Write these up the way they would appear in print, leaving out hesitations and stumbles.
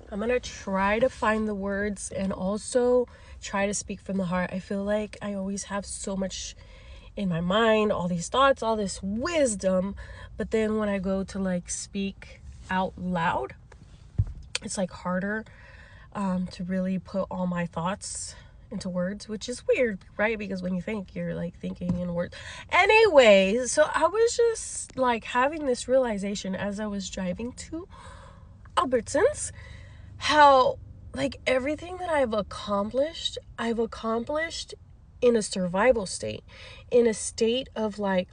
I'm gonna try to find the words and also try to speak from the heart. I feel like I always have so much in my mind, all these thoughts, all this wisdom, but then when I go to like speak out loud, it's like harder to really put all my thoughts into words, which is weird, right? Because when you think, you're like thinking in words. Anyway, so I was just like having this realization as I was driving to Albertsons, how like everything that I've accomplished in a survival state, in a state of like,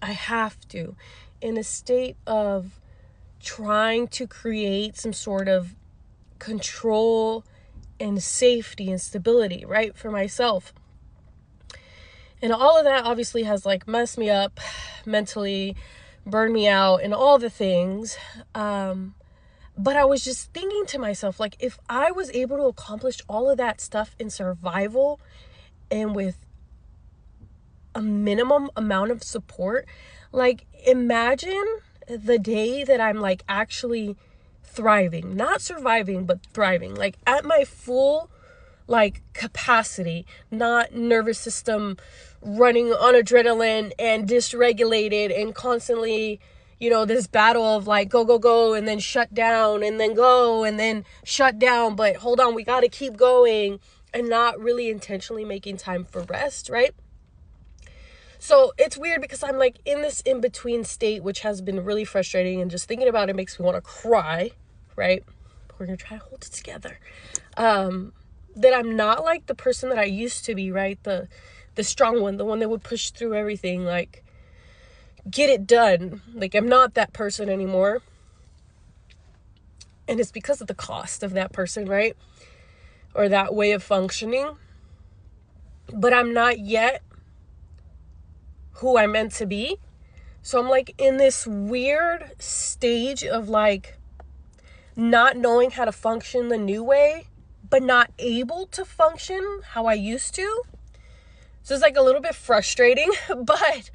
I have to, in a state of trying to create some sort of control and safety and stability, right, for myself. And all of that obviously has like messed me up mentally, burned me out, and all the things. But I was just thinking to myself, like, if I was able to accomplish all of that stuff in survival and with a minimum amount of support, like, imagine the day that I'm like actually thriving, not surviving, but thriving, like at my full like capacity, not nervous system running on adrenaline and dysregulated and constantly, this battle of like go and then shut down and then go and then shut down, but hold on, we got to keep going, and not really intentionally making time for rest, right? So it's weird because I'm like in this in-between state, which has been really frustrating, and just thinking about it makes me want to cry, right? We're going to try to hold it together. That I'm not like the person that I used to be, right? The strong one, the one that would push through everything, like get it done. Like I'm not that person anymore. And it's because of the cost of that person, right? Or that way of functioning. But I'm not yet who I'm meant to be. So I'm like in this weird stage of like not knowing how to function the new way, but not able to function how I used to. So it's like a little bit frustrating, but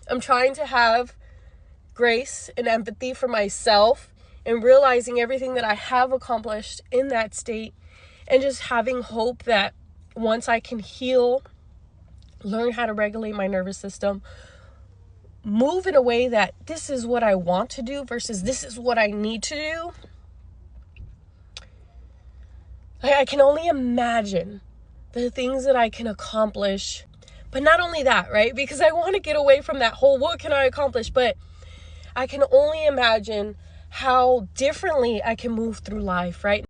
I'm trying to have grace and empathy for myself and realizing everything that I have accomplished in that state, and just having hope that once I can heal, learn how to regulate my nervous system, move in a way that this is what I want to do versus this is what I need to do. I can only imagine the things that I can accomplish. But not only that, right? Because I want to get away from that whole what can I accomplish, but I can only imagine how differently I can move through life, right?